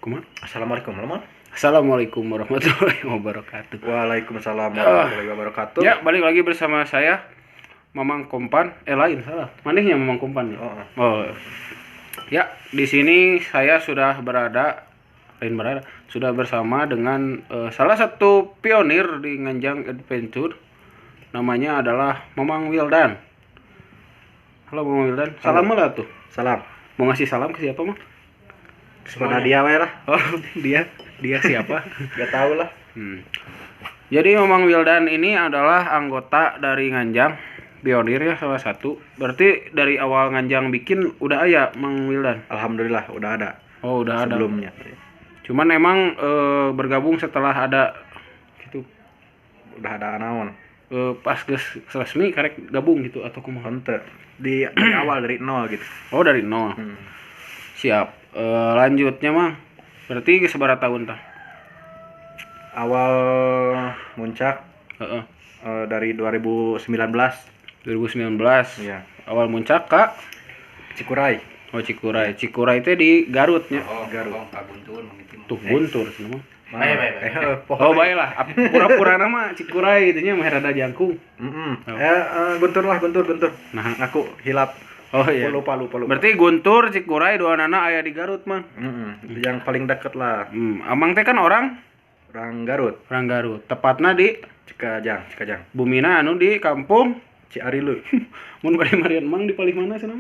Kumaha? Assalamualaikum, Lemon. Assalamualaikum warahmatullahi wabarakatuh. Waalaikumsalam warahmatullahi wabarakatuh. Ya, balik lagi bersama saya Mamang Kompan. Lain salah. Manehnya Mamang Kompan ya? Oh. Ya, di sini saya sudah sudah bersama dengan salah satu pionir di Nganjang Adventure. Namanya adalah Mamang Wildan. Halo Mamang Wildan. Salam lah tuh. Salam. Mau ngasih salam ke siapa, Mang? Kepada dia we lah. Oh, dia siapa? Gak tahu lah. Jadi Mamang Wildan ini adalah anggota dari Nganjang, pionir ya salah satu. Berarti dari awal Nganjang bikin udah ada Mang Wildan. Alhamdulillah udah ada. Oh, udah sebelumnya. Cuman emang bergabung setelah ada gitu. Udah ada anaon. Pas geus resmi karek gabung gitu atau kumaha? Henteu. Dari awal dari nol gitu. Oh, dari nol. Siap. Lanjutnya Mang. Berarti geus sabaraha tahun tah? Awal muncak dari 2019. 2019. Iya. Awal muncak Kak Cikuray. Oh, Cikuray. Cikuray teh di Garut nya. Oh, Garut. Tuh Guntur cenah mah. Oh, baiklah. Pura-pura nama Cikuray itu nya mah rada jangkung. Guntur. Nah, aku hilap. oh iya. Lupa. Berarti Guntur, Cikuray dua anak aya di Garut, Mang. Yang paling deket lah. Amang teh kan orang Garut. Garut. Tepatna di Cikajang. Bumina anu di kampung Ciarilu. mun bari marian Mang di palih mana cenah?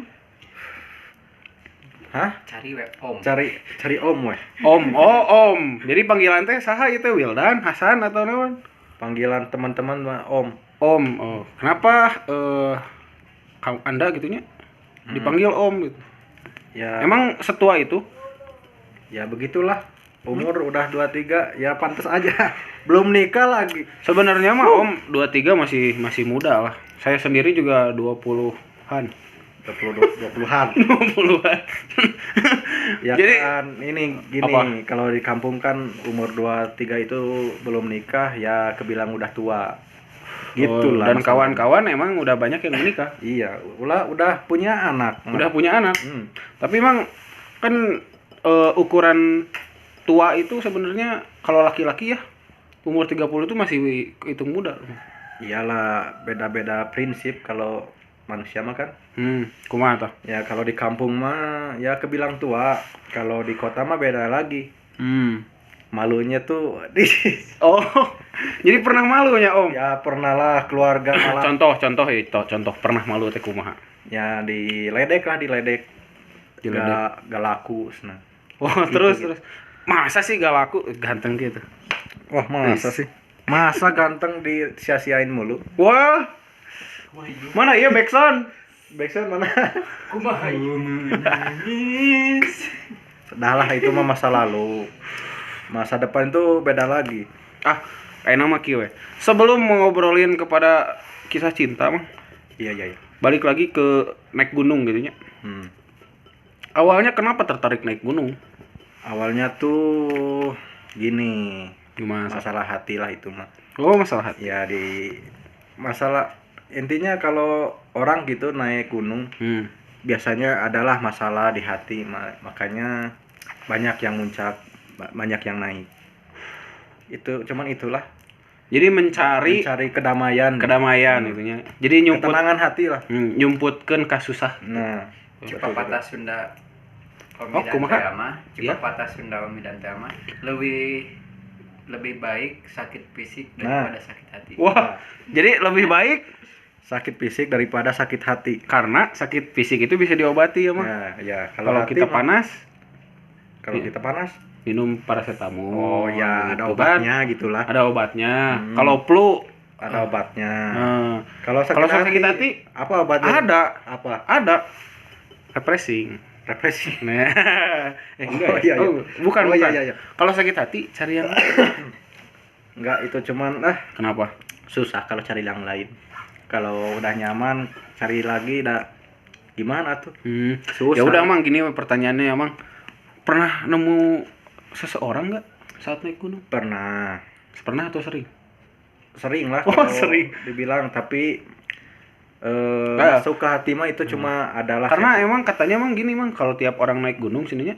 Hah? Cari web om. Cari om weh. Om. Jadi panggilan teh saha ieu teh Wildan, Hasan atau naon? Panggilan teman-teman mah om. Om. Oh. Kenapa Anda gitunya dipanggil Om gitu? Ya. Emang setua itu? Ya begitulah. Umur udah 23, ya pantas aja. Belum nikah lagi. Sebenarnya mah Om 23 masih muda lah. Saya sendiri juga 20-an. 20-an. 20-an. Ya. Jadi kan ini gini, apa? Kalau di kampung kan umur 23 itu belum nikah ya kebilang udah tua. Gitu lah. Dan kawan-kawan emang udah banyak yang menikah. Iya, udah punya anak. Udah punya anak. Tapi emang kan ukuran tua itu sebenarnya kalau laki-laki ya umur 30 itu masih hitung muda. Iyalah, beda-beda prinsip kalau manusia mah kan. Kumaha tah? Ya kalau di kampung mah ya kebilang tua, kalau di kota mah beda lagi. Malunya tuh Oh, jadi pernah malu ya Om? Ya pernah lah, keluarga malah. Contoh pernah malu teh kumaha? Ya diledek. Gak laku senang. Oh, terus. Masa sih gak laku ganteng gitu? Wah, masa sih? Masa ganteng disia-siain mulu? Wah. Mana iya Backsound mana? Kumaha Dah lah, itu mah masa lalu. Masa depan itu beda lagi. Kayak nama kieu we. Sebelum ngobrolin kepada kisah cinta mah. Iya. Balik lagi ke naik gunung gitu nya. Awalnya kenapa tertarik naik gunung? Awalnya tuh gini. Gimana? Masalah hati lah itu mah. Oh, masalah hati. Ya masalah intinya kalau orang gitu naik gunung, biasanya adalah masalah di hati, makanya banyak yang muncak, banyak yang naik. Itulah. Jadi mencari kedamaian itunya. Jadi nyumput ketenangan hati lah. Nyumputkeun ka susah. Nah, Cipapatah Sunda. Kumaha? Cipapatah Sunda Omidan Tama. Lebih baik sakit fisik daripada sakit hati. Wah, jadi lebih baik sakit fisik daripada sakit hati. Karena sakit fisik itu bisa diobati ya, Mang. Ya, kalau kita panas, minum paracetamol. Oh ya, ada gitu obatnya kan? gitulah. Ada obatnya. Kalau flu ada obatnya. Kalau sakit hati apa obatnya? Ada. Refreshing. Nah. Enggak. Iya. Bukan. Iya. Kalau sakit hati cari yang enggak, itu cuman kenapa? Susah kalau cari yang lain. Kalau udah nyaman cari lagi gimana tuh? Ya udah Mang, gini pertanyaannya ya Mang. Pernah nemu seseorang enggak saat naik gunung? Pernah atau sering? Sering lah. Sering. Dibilang, tapi masuk ke hati mah itu cuma adalah karena emang katanya Mang gini Mang, kalau tiap orang naik gunung sininya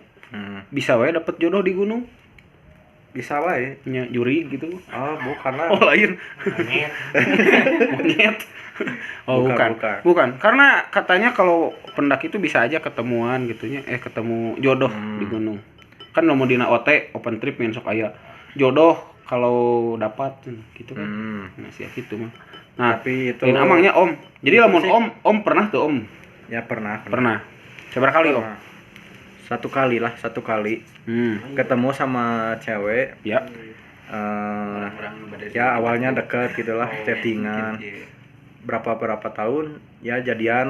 Bisa wae dapet jodoh di gunung. Bisa wae. Nya juri gitu. Oh, bukan lah. Oh, lain. Monyet. Oh, Bukan, bukan. Bukan. Karena katanya kalau pendaki itu bisa aja ketemuan gitunya, ketemu jodoh di gunung. Kan mau dina OT, open trip yang sok aya jodoh kalau dapat gitu kan. Nah, siap gitu mah. Nah, Tapi itu lain amangnya Om. Jadi lamun Om pernah tuh Om. ya pernah. Pernah. Seberapa kali Om? Pernah. Satu kali ketemu sama cewek. Ya. Ya awalnya deket gitulah, chattingan. Berapa tahun ya jadian.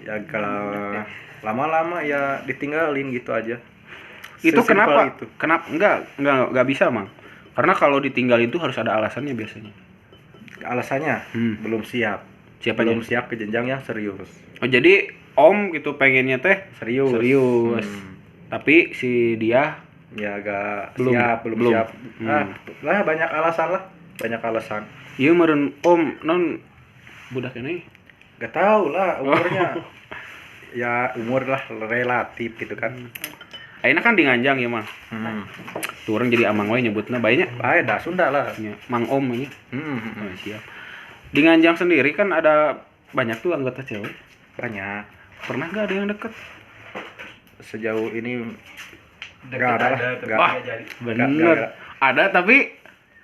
Ya kalau lama-lama ya ditinggalin gitu aja. Itu Sesimpel kenapa? itu. Kenapa enggak bisa, Mang. Karena kalau ditinggalin itu harus ada alasannya biasanya. Alasannya belum siap. Siapa Belum siap ke jenjang yang serius. Oh, jadi Om gitu pengennya teh Serius. Tapi si dia Ya agak Belum. belum siap. Lah banyak alasan. ieu meureun Om non budak ini. Gak tahu lah umurnya. Ya umur lah relatif gitu kan. Ayeuna kan di Nganjang ya, Mang. Tuh orang jadi amang we nyebutna bae nya. Baik dah Sunda lah. Nya, Mang Om ini. Hmm. Oh, siap. Di Nganjang sendiri kan ada banyak tuh anggota cewek. Banyak. Pernah gak ada yang deket? Sejauh ini Deket gak ada lah. tapi Gak, nggak jadi. Bener. Ada tapi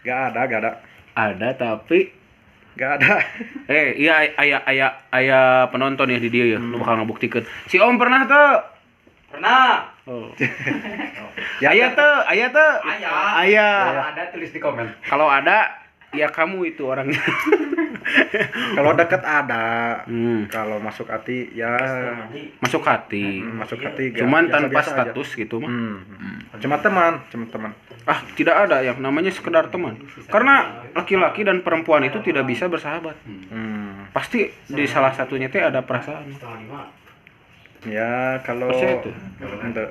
gak ada. ada tapi Gak ada. iya aya penonton ya di dia ya. Lu bakal ngebuktikeun. Si Om pernah tuh. Pernah. Oh. Ya, Aya tuh. Aya. Kalau ada tulis di komen. Kalau ada ya kamu itu orangnya. Kalau deket ada. Hmm. Kalau masuk hati ya Masuk hati. masuk hati. gak- Cuman biasa-biasa tanpa aja. status gitu mah. Cuma teman. Ah, tidak ada yang namanya sekedar teman. Karena laki-laki dan perempuan itu tidak bisa bersahabat. Pasti di salah satunya teh ada perasaan. Ya kalau Percaya tuh? Ente.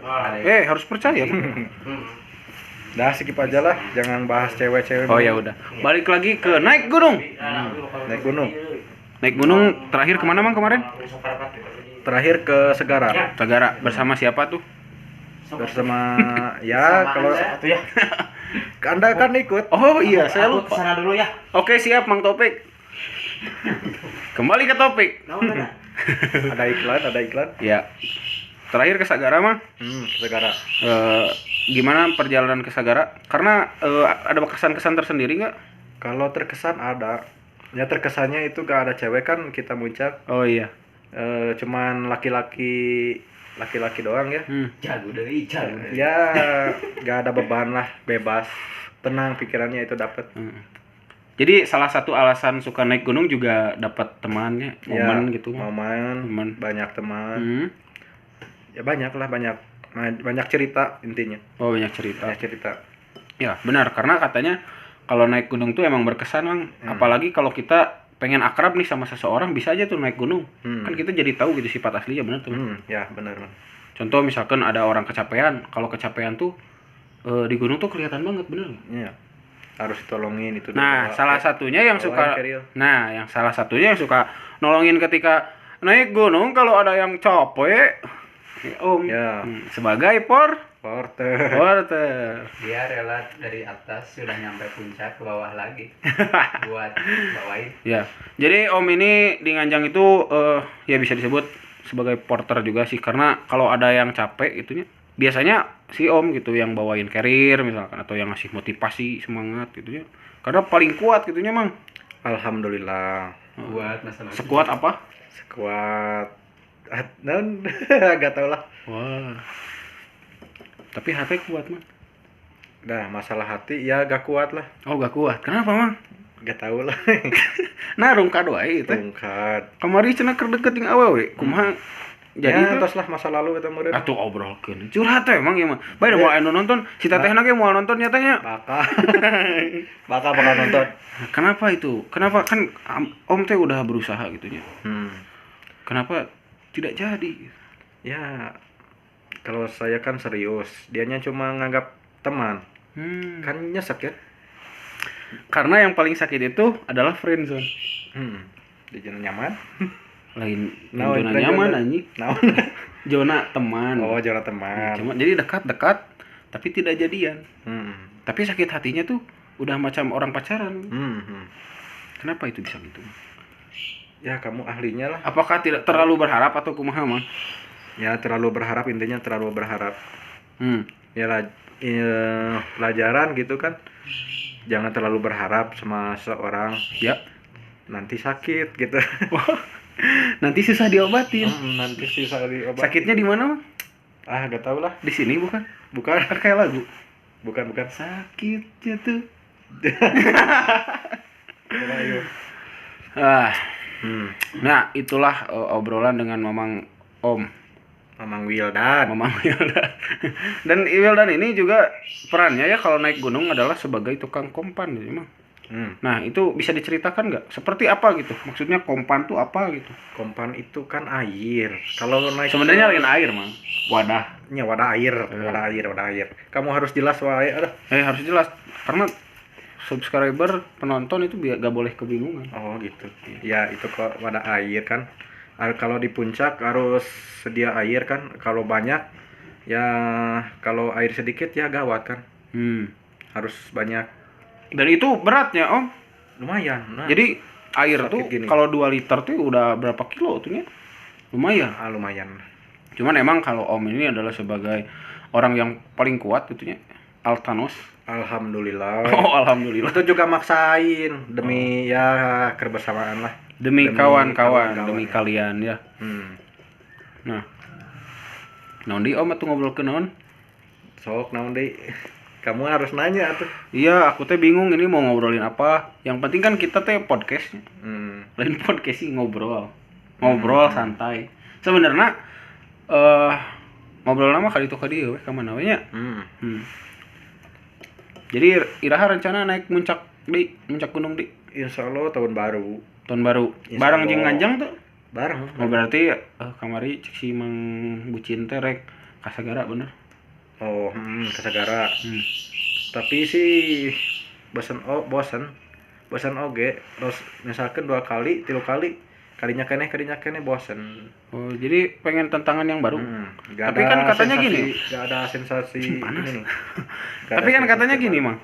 Harus percaya. Bang. Dah skip aja lah, jangan bahas cewek-cewek. Oh ya udah. Balik lagi ke naik gunung. Naik gunung. Naik gunung terakhir kemana Mang kemarin? Terakhir ke Segara. Tagara bersama siapa tuh? Bersama ya kalau Anda kan ikut. Oh iya, saya lupa. Sana dulu ya. Oke, siap Mang Topik. Kembali ke topik. Ada iklan. Ya. Terakhir ke Sagara mah. Ke Segara. Gimana perjalanan ke Sagara? Karena ada kesan-kesan tersendiri nggak? Kalau terkesan ada. Ya terkesannya itu gak ada cewek kan kita muncak. Oh iya. Cuman laki-laki doang ya. Jago deh, jago. Ya gak ada beban lah, bebas. Tenang pikirannya itu dapat. Jadi salah satu alasan suka naik gunung juga dapat temannya, momen Ya, gitu. momen, banyak teman. Ya banyak cerita intinya. Oh, banyak cerita. Banyak cerita. Ya, benar karena katanya kalau naik gunung tuh emang berkesan, Bang. Apalagi kalau kita pengen akrab nih sama seseorang bisa aja tuh naik gunung. Kan kita jadi tahu gitu sifat aslinya, benar tuh. Ya benar. Contoh misalkan ada orang kecapean, kalau kecapean tuh di gunung tuh kelihatan banget, bener nggak? Iya. Harus tolongin itu. Nah, salah satunya yang suka carrier. salah satunya yang suka nolongin ketika naik gunung kalau ada yang capek. Om, Ya. Sebagai Porter. porter. Dia rela dari atas sudah nyampe puncak ke bawah lagi buat bawain. Ya, jadi Om ini di Nganjang itu ya bisa disebut sebagai porter juga sih karena kalau ada yang capek itunya biasanya si Om gitu yang bawain carrier misalkan atau yang ngasih motivasi semangat gitu ya. Karena paling kuat gitunya, Mang. Alhamdulillah. Buat masalah. Sekuat apa? Sekuat. Non, gak tau lah. Wah. Tapi hati kuat, Mang. Nah, masalah hati ya gak kuat lah. Oh, gak kuat. Kenapa, Mang? Gak tau lah. Nah, rungkad wae itu. Tungkat. Kamari cenah keur deket jeung awewe. Kumaha? Jadi Ya, itu tos lah masa lalu kita meureun. atuh obrolkeun. Curhat teh emang ieu mah. Bae da moal anu nonton, si tetehna ge moal nonton nya teh nya. Bakal nonton. Kenapa itu? Kenapa kan Om teh udah berusaha gitu nya. Kenapa tidak jadi? Ya, kalau saya kan serius. Dianya cuma nganggap teman. Kan nyesek ya. Karena yang paling sakit itu adalah friendzone. Di zona nyaman. Lain Naon, zona friendzone nyaman teh? anjing. Naon? zona teman. Oh, zona teman. Cuma jadi dekat-dekat tapi tidak jadian. Tapi sakit hatinya tuh udah macam orang pacaran. Kenapa itu bisa gitu? Ya kamu ahlinya lah. Apakah tidak terlalu berharap atau kumaha mah? Ya terlalu berharap, intinya terlalu berharap. Ya pelajaran gitu kan. Jangan terlalu berharap sama seorang. Ya. Nanti sakit gitu. Nanti susah diobatin. Nanti susah diobatin. Sakitnya di mana mah? Gak tau lah. Di sini bukan? Bukan. Kan kayak lagu. Bukan. Sakitnya tuh. Ayo. Nah, itulah obrolan dengan Mamang Mamang Wildan. Dan Wildan ini juga perannya ya kalau naik gunung adalah sebagai tukang kompan gitu, Mang. Nah, itu bisa diceritakan nggak? Seperti apa gitu? Maksudnya kompan tuh apa gitu? Kompan itu kan air. Kalau naik Sebenarnya lain air, Mang. Wadah. Ya, wadah air. Kamu harus jelas wae. Harus jelas karena subscriber penonton itu gak boleh kebingungan. Oh gitu. Ya itu kok wadah air kan. Kalau di puncak harus sedia air kan. Kalau banyak ya, kalau air sedikit ya gawat kan. Harus banyak. Dan itu beratnya, Om. Lumayan. Nah, jadi air tuh kalau 2 liter tuh udah berapa kilo tuh ya? Lumayan. Lumayan. Cuman emang kalau Om ini adalah sebagai orang yang paling kuat gitu ya. Altanos. Alhamdulillah. Oh, alhamdulillah. Itu juga maksain demi ya kebersamaan lah. Demi kawan-kawan, demi kalian ya. Nah. Naon di Om atuh ngobrol ke naon? Sok naon deui. Kamu harus nanya tuh. Iya, aku teh bingung ini mau ngobrolin apa. Yang penting kan kita teh podcast. Lain podcast sih ngobrol. Ngobrol santai. Sebenarnya ngobrol nama kali itu kali we ka mana we nya. Jadi iraha rencana naik muncak gunung di. Insyaallah tahun baru. Bareng jeung Nganjang tuh. Bareng. Oh berarti kamari cek si Mang Bucin teh rek ka Sagara bener. Oh, ke Sagara. Tapi sih bosan oge. Terus misalkan 2 kali, 3 kali, kalinya kene bosan. Oh, jadi pengen tantangan yang baru. Tapi kan katanya gini, gak ada sensasi panas. ini nih. Tapi kan katanya gini, Mang.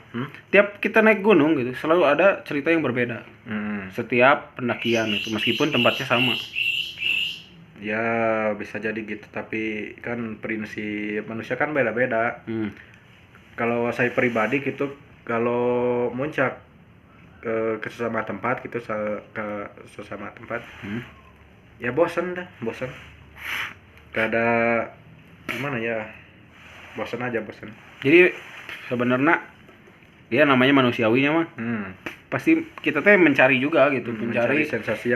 Tiap kita naik gunung gitu, selalu ada cerita yang berbeda. Setiap pendakian itu, meskipun tempatnya sama. Ya bisa jadi gitu, tapi kan prinsip manusia kan beda-beda. Kalau saya pribadi gitu, kalau muncak ke sesama tempat gitu, ke sesama tempat, ya bosan. Gak ada gimana ya, bosan. Jadi sebenarnya ya namanya manusiawinya mah. Pasti kita teh mencari juga gitu, mencari sensasi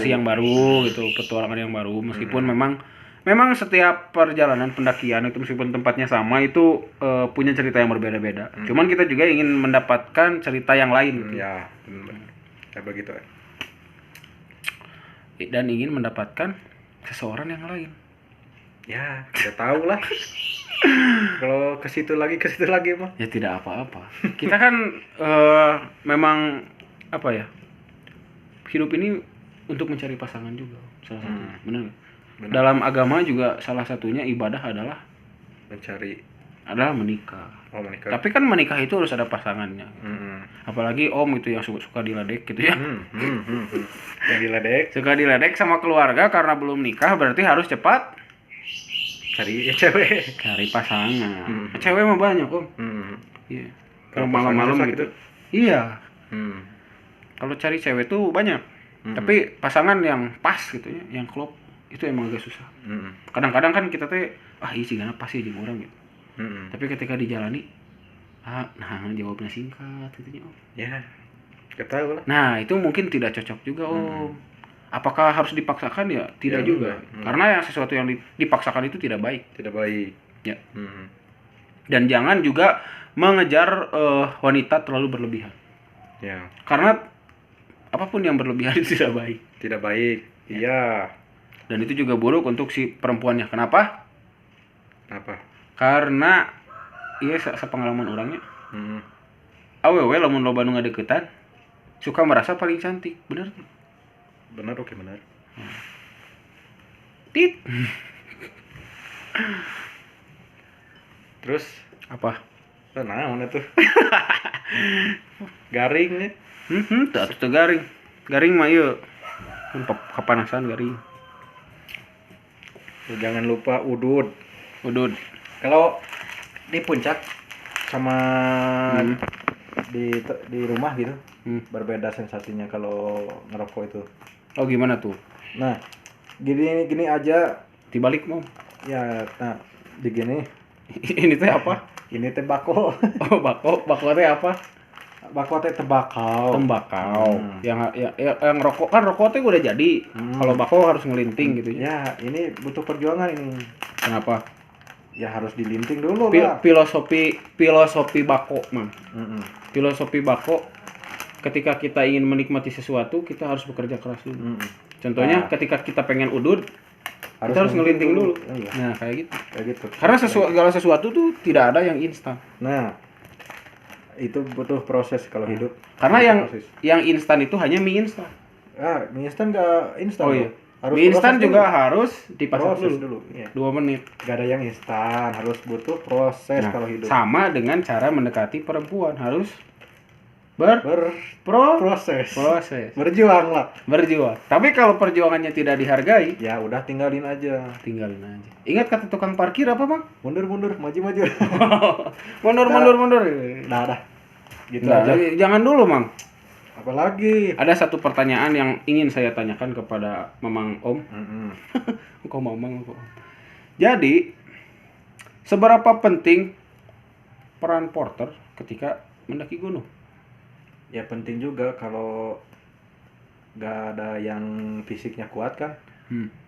yang baru gitu, petualangan yang baru, meskipun memang setiap perjalanan pendakian itu meskipun tempatnya sama itu punya cerita yang berbeda-beda. Cuman kita juga ingin mendapatkan cerita yang lain gitu. Ya, kayak begitu. Dan ingin mendapatkan seseorang yang lain. Ya, udah tahu lah. Kalau ke situ lagi mah. Ya tidak apa-apa. Kita kan memang apa ya? Hidup ini untuk mencari pasangan juga salah satu. Benar. Dalam agama juga salah satunya ibadah adalah menikah. Oh, menikah. Tapi kan menikah itu harus ada pasangannya. Apalagi Om itu yang suka diledek gitu ya. Yang diledek. Suka diledek sama keluarga karena belum nikah, berarti harus cepat cari cewek. Cari pasangan. Cewek mah banyak Om. Iya. Kalau malam-malam gitu. Iya. Kalau cari cewek tuh banyak. Tapi pasangan yang pas gitu ya, yang klop itu emang agak susah. Kadang-kadang kan kita teh iya sih gana pas sih jeung orang gitu. Tapi ketika dijalani jawabnya singkat gitu Om. Ya. Ketahui lah. Nah, itu mungkin tidak cocok juga Om. Apakah harus dipaksakan ya? Tidak juga. Karena yang sesuatu yang dipaksakan itu tidak baik. Tidak baik. Ya. Dan jangan juga mengejar wanita terlalu berlebihan. Ya. Karena apapun yang berlebihan itu tidak baik. Tidak baik. Iya. Dan itu juga buruk untuk si perempuannya. Kenapa? Karena iya sepengalaman orangnya. Awewe lamun loba nu ngadeukeutan suka merasa paling cantik, bener? Benar. Tit. Terus Apa? naon tuh? Garing nih. Tuh garing. Garing mah ieu. Kapanasan garing. Jangan lupa udud. Udud. Kalau di puncak sama Hmm. di rumah gitu Hmm. berbeda sensasinya kalau ngerokok itu. Oh gimana tuh? Nah, gini aja Dibalik mau. ya. Nah, di gini Ini teh apa? ini teh bako. Oh bako teh apa? Bako teh tembakau. Tembakau. Yang rokok kan rokok teh udah jadi. Kalau bako harus ngelinting gitu ya. Ya, ini butuh perjuangan ini. Kenapa? Ya harus dilinting dulu Pi- lah. filosofi bako mah. Mm-mm. Filosofi bako, ketika kita ingin menikmati sesuatu kita harus bekerja keras dulu. Mm-mm. Contohnya Nah, ketika kita pengen udud, kita harus ngelinting dulu. Iya, Nah kayak gitu. kayak gitu. Karena segala sesuatu tuh tidak ada yang instan. Nah, itu butuh proses kalau hidup. Karena Butuh yang proses. instan itu hanya mie instan. Mie instan nggak instan. Oh Bro. iya. Harus Mie instan proses juga dulu. harus dipasak Proses dulu. dulu. Iya. 2 menit. Gak ada yang instan, harus butuh proses Nah, kalau hidup. sama dengan cara mendekati perempuan harus proses. Berproses. Berjuang lah. Berjuang. Tapi kalau perjuangannya tidak dihargai, Ya udah tinggalin aja. tinggalin aja. Ingat kata tukang parkir apa, Bang? Mundur, maju. Mundur. Dah. Gitu Nah, aja. jangan dulu, Mang. Apalagi? Ada satu pertanyaan yang ingin saya tanyakan kepada Mamang Om. Mm-mm. Kok Mamang kok Om? Jadi, seberapa penting peran porter ketika mendaki gunung? Ya penting juga kalau gak ada yang fisiknya kuat kan.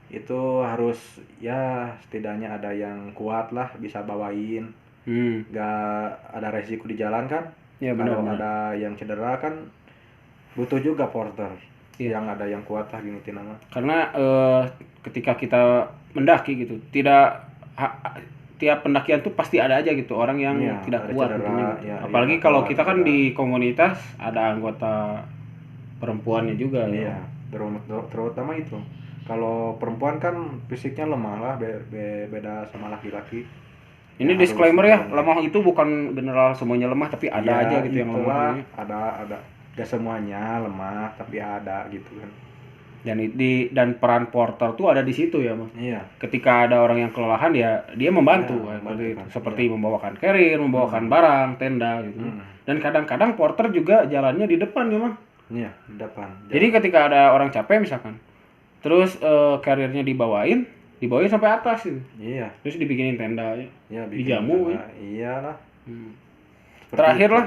Itu harus ya setidaknya ada yang kuat lah, bisa bawain. Gak ada resiko di jalan kan. Ya Kalau benar. ada yang cedera kan butuh juga porter. Iya. Yang ada yang kuat lah gini nama. Karena ketika kita mendaki gitu, tiap pendakian tuh pasti ada aja gitu orang yang Iya, tidak ada kuat cedera, gitu. ya, Apalagi iya, kalau kuat, kita kan cedera. di komunitas ada anggota perempuannya juga Iya, ya. terutama itu. Kalau perempuan kan fisiknya lemah lah, beda sama laki-laki. Ini Ya, disclaimer harus- ya, lemah itu bukan general semuanya lemah, tapi ada Ya, aja gitu yang itulah, lemah. ada. Gak semuanya lemah, tapi ada gitu kan. Dan peran porter tuh ada di situ ya, Mas. Iya. Ketika ada orang yang kelelahan ya dia membantu, Ya, seperti itu. membantu kan. Seperti membawakan carrier, membawakan barang, tenda gitu. Dan kadang-kadang porter juga jalannya di depan ya, Mas. Iya, di depan. Jadi ketika ada orang capek misalkan, terus carriernya dibawain sampai atas gitu. Iya, Terus dibikinin tenda ya. iya Dijamu, ya. Iyalah. Seperti Terakhir itu. lah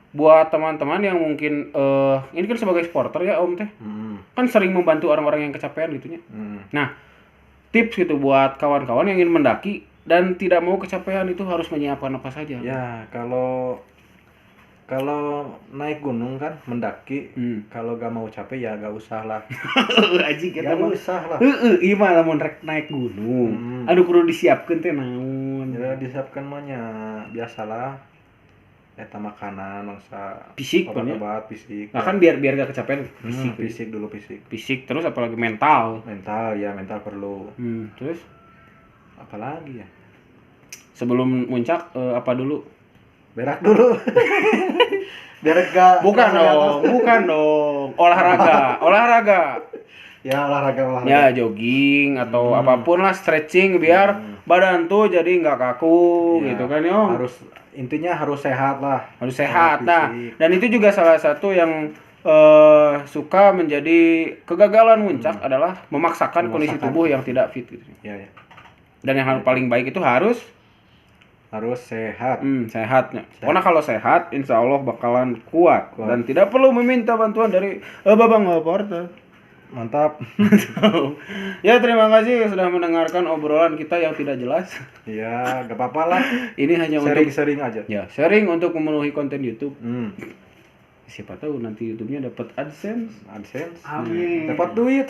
buat teman-teman yang mungkin ini kan sebagai supporter ya Om teh, kan sering membantu orang-orang yang kecapean gitunya. Nah, tips gitu buat kawan-kawan yang ingin mendaki dan tidak mau kecapean itu harus menyiapkan apa saja. Ya, kalau naik gunung kan mendaki, kalau gak mau capek ya gak usah lah. Anjing kita Gak mah. usah lah. Iya mah lamun rek naik gunung. Aduh kudu disiapkeun teh naon. Ya disiapkan mahnya biasalah. Eta makanan, mangsa Fisik kan ya. obat fisik. Nah kan biar gak kecapean Fisik dulu fisik. fisik terus apalagi mental. Mental perlu. Terus Apalagi ya? sebelum muncak apa dulu? Berak dulu. Biar gak Bukan terasa dong, bukan dong. Olahraga. Ya olahraga. Ya jogging atau apapun lah stretching biar badan tuh jadi nggak kaku Ya, gitu kan ya. Intinya harus sehat lah. Harus sehat. Nah, fisik. dan itu juga salah satu yang suka menjadi kegagalan muncak adalah memaksakan kondisi tubuh yang tidak fit gitu. Ya. Dan yang paling baik itu harus sehat. sehatnya. Karena kalau sehat, insya Allah bakalan kuat. Dan tidak perlu meminta bantuan dari babang porter. Mantap. Ya terima kasih sudah mendengarkan obrolan kita yang tidak jelas. Ya, gak apa-apa lah. Ini hanya untuk Sering-sering aja. ya sharing untuk memenuhi konten YouTube. Siapa Siapa tahu nanti YouTube-nya dapat AdSense. Amin. Dapat duit.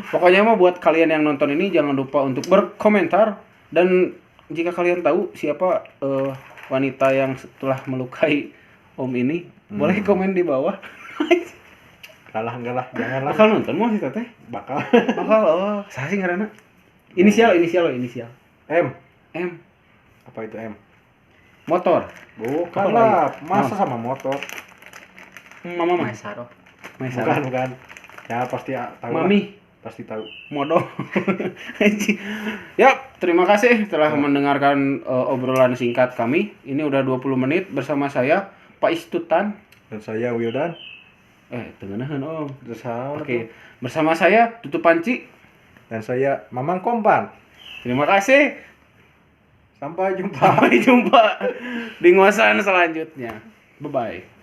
Pokoknya mah buat kalian yang nonton ini jangan lupa untuk berkomentar, dan jika kalian tahu siapa wanita yang telah melukai Om ini, boleh komen di bawah. Enggak lah, janganlah. Bakal nonton mau si teteh? Bakal. Bakal. Saha sih ngaranna? Inisial. M. M. Apa itu M? Motor. Bukan Apa lah, lagi? masa sama motor. Mama mah. Maesaro. Bukan. Ya pasti tahu lah. Mami. Pasti tahu. Modal. Ya, terima kasih telah Ya. mendengarkan obrolan singkat kami. Ini udah 20 menit bersama saya Pak Istutan. Dan saya Wildan. Tengenahan Om. Terus Oke, bersama saya Tutu Panci. Dan saya Mamang Kompan. Terima kasih. Sampai jumpa. Sampai jumpa di ngosan selanjutnya. Bye bye.